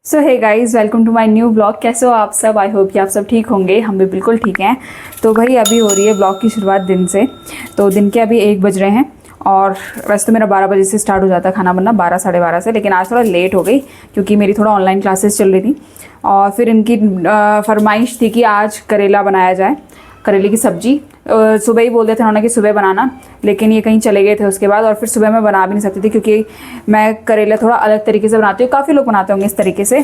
So hey guys, welcome to my new blog. कैसे हो आप सब? आई होप कि आप सब ठीक होंगे। हम भी बिल्कुल ठीक हैं। तो भाई अभी हो रही है ब्लॉग की शुरुआत दिन से। तो दिन के अभी 1 बज रहे हैं और वैसे तो मेरा 12 बजे से स्टार्ट हो जाता है खाना बनना, 12 साढ़े 12 से, लेकिन आज थोड़ा लेट हो गई क्योंकि मेरी थोड़ा ऑनलाइन क्लासेस चल रही थी और फिर इनकी फरमाइश थी कि आज करेला बनाया जाए, करेले की सब्ज़ी। सुबह ही बोल रहे थे उन्होंने कि सुबह बनाना, लेकिन ये कहीं चले गए थे उसके बाद, और फिर सुबह मैं बना भी नहीं सकती थी क्योंकि मैं करेला थोड़ा अलग तरीके से बनाती हूँ। काफ़ी लोग बनाते होंगे इस तरीके से।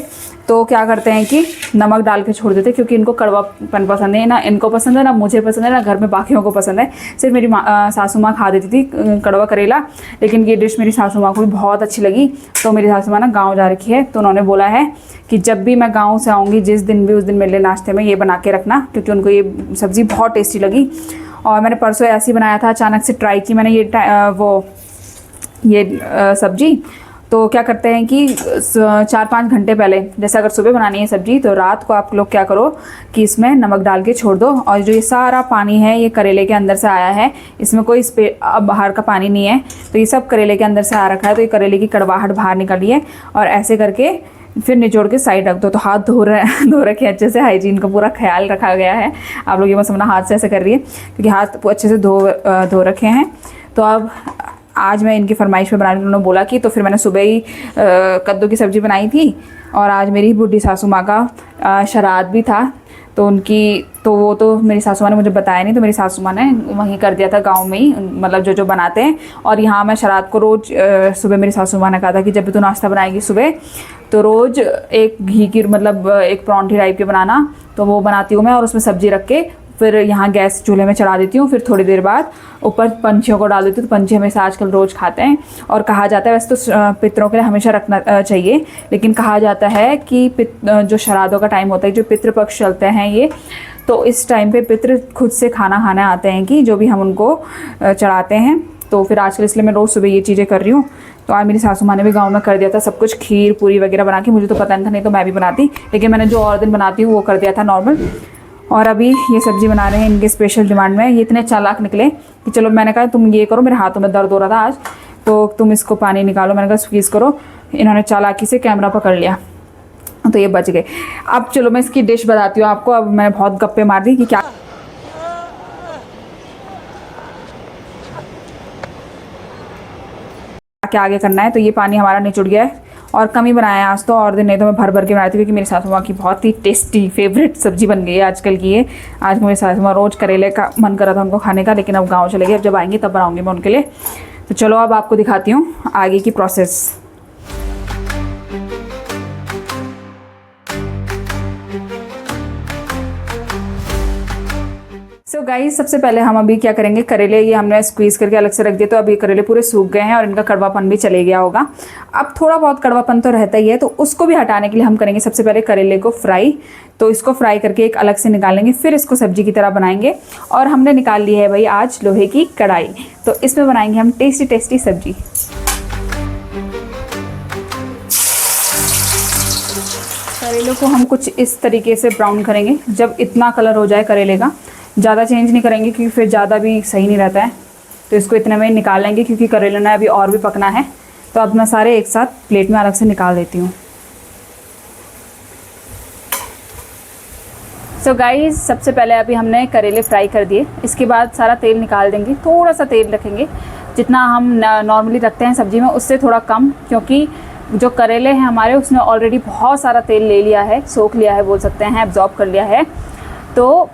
तो क्या करते हैं कि नमक डाल के छोड़ देते, क्योंकि इनको कड़वापन पसंद है, ना इनको पसंद है, ना मुझे पसंद है, ना घर में बाकियों को पसंद है। सिर्फ मेरी सासू माँ खा देती थी कड़वा करेला, लेकिन ये डिश मेरी सासू माँ को भी बहुत अच्छी लगी। तो मेरी सासू माँ ना गाँव जा रखी है, तो उन्होंने बोला है कि जब भी मैं गाँव से आऊँगी, जिस दिन भी, उस दिन मेरे लिए नाश्ते में ये बना के रखना, क्योंकि उनको ये सब्ज़ी बहुत टेस्टी लगी। और मैंने परसों ऐसे ही बनाया था, अचानक से ट्राई की मैंने ये सब्ज़ी। तो क्या करते हैं कि 4-5 घंटे पहले, जैसे अगर सुबह बनानी है सब्ज़ी, तो रात को आप लोग क्या करो कि इसमें नमक डाल के छोड़ दो। और जो ये सारा पानी है ये करेले के अंदर से आया है, इसमें कोई अब बाहर का पानी नहीं है, तो ये सब करेले के अंदर से आ रखा है। तो ये करेले की कड़वाहट बाहर निकली है। और ऐसे करके फिर निचोड़ के साइड रख दो। तो हाथ धो रखे अच्छे से, हाइजीन का पूरा ख्याल रखा गया है। आप लोग ये मत समझना हाथ से ऐसे कर रही है, क्योंकि हाथ अच्छे से धो रखे हैं। तो अब आज मैं इनकी फरमाइश पे बनाने, उन्होंने बोला कि, तो फिर मैंने सुबह ही कद्दू की सब्ज़ी बनाई थी। और आज मेरी बूढ़ी सासू माँ का श्राद्ध भी था, तो वो तो मेरी सासू माँ ने मुझे बताया नहीं, तो मेरी सासू माँ ने वहीं कर दिया था गांव में ही, मतलब जो बनाते हैं। और यहाँ मैं श्राद्ध को रोज़ सुबह मेरी सासू माँ ने कहा था कि जब भी तू नाश्ता बनाएगी सुबह, तो रोज़ एक घी की, मतलब एक परांठी टाइप के बनाना। तो वो बनाती हूँ मैं, और उसमें सब्ज़ी रख के फिर यहाँ गैस चूल्हे में चढ़ा देती हूँ। फिर थोड़ी देर बाद ऊपर पंछियों को डाल देती हूँ। तो पंछी हमेशा आजकल रोज़ खाते हैं। और कहा जाता है, वैसे तो पितरों के लिए हमेशा रखना चाहिए, लेकिन कहा जाता है कि जो श्राद्धों का टाइम होता है, जो पितृपक्ष चलते हैं ये, तो इस टाइम पे पितृ खुद से खाना खाने आते हैं, कि जो भी हम उनको चढ़ाते हैं। तो फिर आजकल इसलिए मैं रोज़ सुबह ये चीज़ें कर रही हूँ। तो आज मेरी सासू माँ ने भी गाँव में कर दिया था सब कुछ, खीर पूरी वगैरह बना के। मुझे तो पता नहीं था, नहीं तो मैं भी बनाती, लेकिन मैंने जो और दिन बनाती हूँ वो कर दिया था नॉर्मल। और अभी ये सब्ज़ी बना रहे हैं इनके स्पेशल डिमांड में। ये इतने चालाक निकले कि चलो, मैंने कहा तुम ये करो, मेरे हाथों में दर्द हो रहा था आज, तो तुम इसको पानी निकालो। मैंने कहा स्क्वीज़ करो। इन्होंने चालाकी से कैमरा पकड़ लिया, तो ये बच गए। अब चलो मैं इसकी डिश बताती हूँ आपको। अब मैंने बहुत गप्पे मार दी कि क्या आगे करना है। तो ये पानी हमारा निचुड़ गया है, और कम ही बनाया है आज तो, और दिन नहीं तो मैं भर भर के बनाती थी, क्योंकि मेरी सासू माँ की बहुत ही टेस्टी फेवरेट सब्जी बन गई है आजकल की ये। आज मेरी सासू माँ रोज़ करेले का मन कर रहा था उनको खाने का, लेकिन अब गाँव चले गए। अब जब आएंगी तब बनाऊंगी मैं उनके लिए। तो चलो अब आपको दिखाती हूँ आगे की प्रोसेस। सो गाइस, सबसे पहले हम अभी क्या करेंगे, करेले ये हमने स्क्वीज़ करके अलग से रख दिए। तो अभी करेले पूरे सूख गए हैं और इनका कड़वापन भी चले गया होगा। अब थोड़ा बहुत कड़वापन तो रहता ही है, तो उसको भी हटाने के लिए हम करेंगे सबसे पहले करेले को फ्राई। तो इसको फ्राई करके एक अलग से निकालेंगे, फिर इसको सब्जी की तरह बनाएंगे। और हमने निकाल ली है भाई आज लोहे की कढ़ाई, तो इसमें बनाएंगे हम टेस्टी टेस्टी सब्जी। करेले को हम कुछ इस तरीके से ब्राउन करेंगे, जब इतना कलर हो जाए करेले का। ज़्यादा चेंज नहीं करेंगे क्योंकि फिर ज़्यादा भी सही नहीं रहता है। तो इसको इतने में निकाल लेंगे, क्योंकि करेले ना अभी और भी पकना है। तो अब मैं सारे एक साथ प्लेट में अलग से निकाल देती हूँ। सो गाइस, सबसे पहले अभी हमने करेले फ्राई कर दिए। इसके बाद सारा तेल निकाल देंगे, थोड़ा सा तेल रखेंगे, जितना हम नॉर्मली रखते हैं सब्जी में उससे थोड़ा कम, क्योंकि जो करेले हैं हमारे, उसने ऑलरेडी बहुत सारा तेल ले लिया है, सोख लिया है बोल सकते हैं, एब्जॉर्ब कर लिया है। तो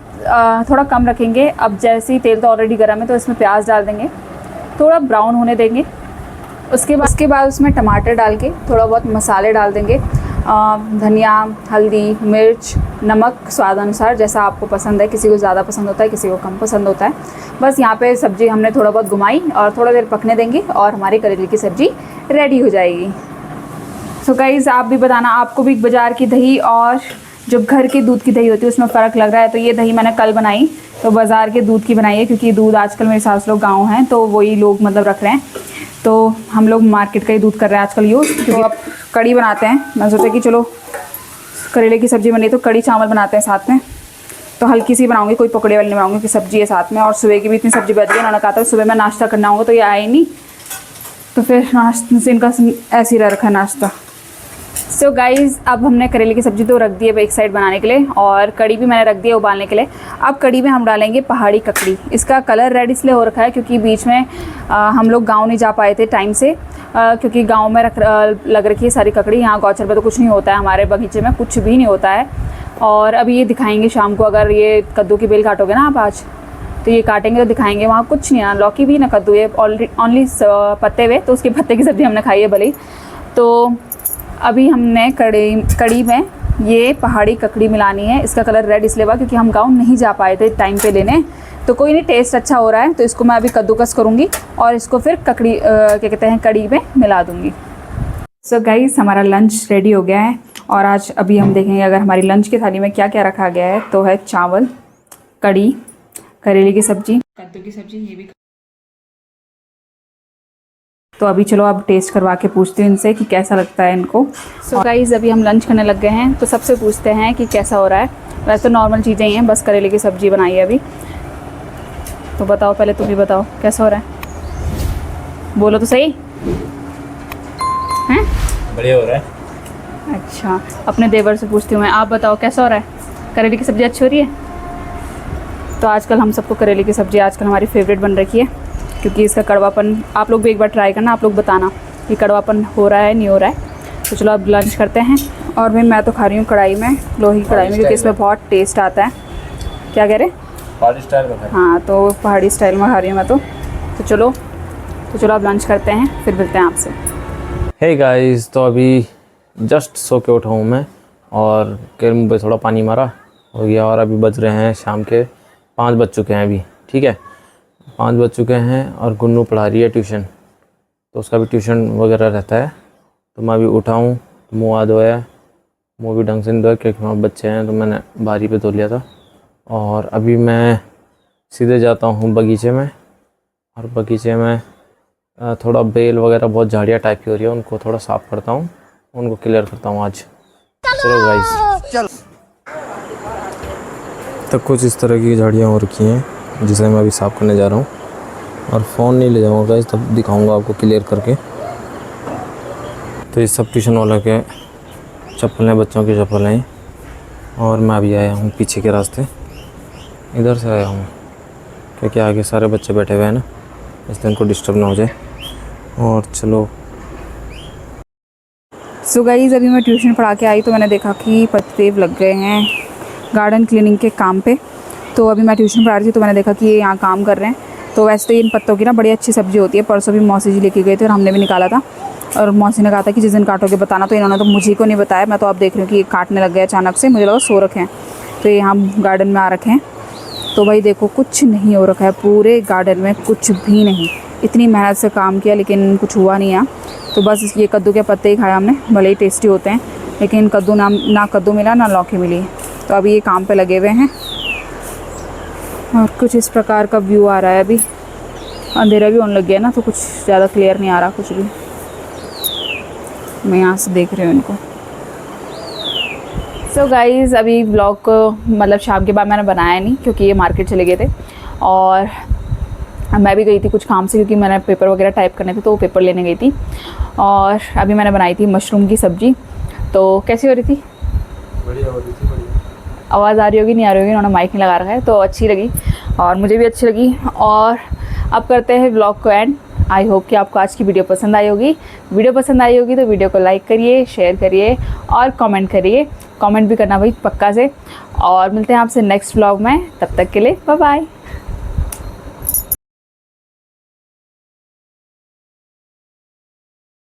थोड़ा कम रखेंगे। अब जैसे ही तेल तो ऑलरेडी गर्म है, तो इसमें प्याज डाल देंगे, थोड़ा ब्राउन होने देंगे। उसके बाद उसमें टमाटर डाल के थोड़ा बहुत मसाले डाल देंगे, धनिया, हल्दी, मिर्च, नमक स्वाद अनुसार, जैसा आपको पसंद है। किसी को ज़्यादा पसंद होता है, किसी को कम पसंद होता है। बस यहाँ पे सब्ज़ी हमने थोड़ा बहुत घुमाई और थोड़ा देर पकने देंगे, और हमारी करेले की सब्ज़ी रेडी हो जाएगी। सो गाइज़, आप भी बताना, आपको भी बाज़ार की दही और जो घर के दूध की दही होती है उसमें फ़र्क लग रहा है। तो ये दही मैंने कल बनाई, तो बाज़ार के दूध की बनाई है, क्योंकि दूध आजकल मेरे सास लोग गाँव हैं, तो वही लोग मतलब रख रहे हैं। तो हम लोग मार्केट का ही दूध कर रहे हैं आजकल यूज़। तो अब कड़ी बनाते हैं। मैं सोचा कि चलो करेले की सब्ज़ी बनी तो कड़ी चावल बनाते हैं साथ में। तो हल्की सी बनाऊंगी, कोई पकौड़े वाली नहीं बनाऊंगी, कि सब्ज़ी है साथ में। और सुबह की भी इतनी सब्ज़ी बच गई, उन्होंने कहा था सुबह मैं नाश्ता करना होगा, तो ये आए नहीं, तो फिर नाश्ते से इनका ऐसे ही रह रखा है नाश्ता। सो गाइज़ अब हमने करेले की सब्ज़ी तो रख दी है एक साइड बनाने के लिए, और कड़ी भी मैंने रख दी है उबालने के लिए। अब कड़ी में हम डालेंगे पहाड़ी ककड़ी। इसका कलर रेड इसलिए हो रखा है क्योंकि बीच में हम लोग गांव नहीं जा पाए थे टाइम से, क्योंकि गांव में लग रखी है सारी ककड़ी। यहाँ गौचर पे तो कुछ नहीं होता है, हमारे बगीचे में कुछ भी नहीं होता है। और अभी ये दिखाएंगे शाम को, अगर ये कद्दू की बेल काटोगे ना आप आज, तो ये काटेंगे तो दिखाएंगे। वहाँ कुछ नहीं है, लौकी भी ना कद्दू, ये ओनली पत्ते हुए, तो उसके पत्ते की सब्ज़ी हमने खाई है भले ही। तो अभी हमने कड़ी में ये पहाड़ी ककड़ी मिलानी है। इसका कलर रेड इसलिए हुआ क्योंकि हम गाँव नहीं जा पाए थे टाइम पे लेने। तो कोई नहीं, टेस्ट अच्छा हो रहा है, तो इसको मैं अभी कद्दूकस करूँगी और इसको फिर ककड़ी क्या कहते हैं कड़ी में मिला दूँगी। सो गाइस हमारा लंच रेडी हो गया है, और आज अभी हम देखेंगे अगर हमारी लंच की थाली में क्या क्या रखा गया है। तो है चावल, कड़ी, करेले की सब्जी, कद्दू की सब्जी, ये भी। तो अभी चलो अब टेस्ट करवा के पूछती हूँ इनसे कि कैसा लगता है इनको। सो गाइस अभी हम लंच करने लग गए हैं, तो सबसे पूछते हैं कि कैसा हो रहा है। वैसे तो नॉर्मल चीज़ें ही हैं, बस करेले की सब्जी बनाई है अभी। तो बताओ, पहले तुम भी बताओ कैसा हो रहा है, बोलो तो सही हैं। बढ़िया हो रहा है। अच्छा, अपने देवर से पूछती हूँ मैं, आप बताओ कैसा हो रहा है। करेले की सब्ज़ी अच्छी हो रही है। तो आजकल हम सबको करेले की सब्ज़ी आजकल हमारी फेवरेट बन रखी है, क्योंकि इसका कड़वापन आप लोग भी एक बार ट्राई करना, आप लोग बताना कि कड़वापन हो रहा है नहीं हो रहा है। तो चलो अब लंच करते हैं। और भाई मैं तो खा रही हूँ कढ़ाई में, लोही कढ़ाई में, क्योंकि इसमें बहुत टेस्ट आता है। क्या कह रहे? पहाड़ी स्टाइल में। हाँ, तो पहाड़ी स्टाइल में खा रही हूँ मैं तो चलो अब लंच करते हैं, फिर मिलते हैं आपसे। हे गाइस, तो अभी जस्ट सो के उठा हूँ मैं, और के मुँह पे थोड़ा पानी मारा हो गया। और अभी बज रहे हैं शाम के 5 बज चुके हैं अभी, ठीक है 5 बज चुके हैं। और गुन्नू पढ़ा रही है ट्यूशन, तो उसका भी ट्यूशन वगैरह रहता है। तो मैं अभी उठा हूँ, मुँह हाथ धोया, मुँह भी ढंग से नहीं धोया क्योंकि वहाँ बच्चे हैं, तो मैंने बारी पे धो लिया था। और अभी मैं सीधे जाता हूँ बगीचे में, और बगीचे में थोड़ा बेल वगैरह बहुत झाड़ियाँ टाइप की हो रही है, उनको थोड़ा साफ़ करता हूँ, उनको क्लियर करता हूँ आज। चलो गाइस, तो कुछ इस तरह की झाड़ियाँ हो रखी हैं जिसे मैं अभी साफ़ करने जा रहा हूँ। और फ़ोन नहीं ले जाऊँगा गाइस, तब दिखाऊँगा आपको क्लियर करके। तो ये सब ट्यूशन वाला के चप्पल हैं, बच्चों की चप्पल हैं। और मैं अभी आया हूँ पीछे के रास्ते, इधर से आया हूँ क्योंकि आगे सारे बच्चे बैठे हुए हैं ना, इसलिए इनको डिस्टर्ब ना हो जाए। और चलो सो गाइस अभी मैं ट्यूशन पढ़ा के आई, तो मैंने देखा कि पत्ते लग गए हैं गार्डन क्लीनिंग के काम पे। तो अभी मैं ट्यूशन पढ़ा रही थी, तो मैंने देखा कि ये यहाँ काम कर रहे हैं। तो वैसे तो इन पत्तों की ना बड़ी अच्छी सब्ज़ी होती है। परसों भी मौसी जी लेके गए थे और हमने भी निकाला था, और मौसी ने कहा था कि जिस दिन काटोगे बताना। तो इन्होंने तो मुझे को नहीं बताया, मैं तो आप देख रही हूँ कि ये काटने लग गए अचानक से, मुझे लगा सो रखे हैं। तो ये यहाँ गार्डन में आ रखे हैं। तो भाई देखो कुछ नहीं हो रखा है पूरे गार्डन में, कुछ भी नहीं। इतनी मेहनत से काम किया लेकिन कुछ हुआ नहीं है। तो बस ये कद्दू के पत्ते ही खाए हमने, भले ही टेस्टी होते हैं, लेकिन कद्दू ना कद्दू मिला ना लौकी मिली। तो अभी ये काम पे लगे हुए हैं, और कुछ इस प्रकार का व्यू आ रहा है। अभी अंधेरा भी होने लग गया ना, तो कुछ ज़्यादा क्लियर नहीं आ रहा कुछ भी। मैं यहाँ से देख रही हूँ इनको। सो गाइज़ अभी व्लॉग को मतलब शाम के बाद मैंने बनाया नहीं, क्योंकि ये मार्केट चले गए थे, और मैं भी गई थी कुछ काम से, क्योंकि मैंने पेपर वगैरह टाइप करने थे, तो वो पेपर लेने गई थी। और अभी मैंने बनाई थी मशरूम की सब्ज़ी। तो कैसी हो रही थी? बढ़िया हो रही थी, बढ़िया। आवाज़ आ रही होगी नहीं आ रही होगी, उन्होंने माइक नहीं लगा रखा है। तो अच्छी लगी और मुझे भी अच्छी लगी। और अब करते हैं व्लॉग को एंड। आई होप कि आपको आज की वीडियो पसंद आई होगी। वीडियो पसंद आई होगी तो वीडियो को लाइक करिए, शेयर करिए और कमेंट करिए। कमेंट भी करना भाई पक्का से। और मिलते हैं आपसे नेक्स्ट व्लॉग में, तब तक के लिए बाय बाय।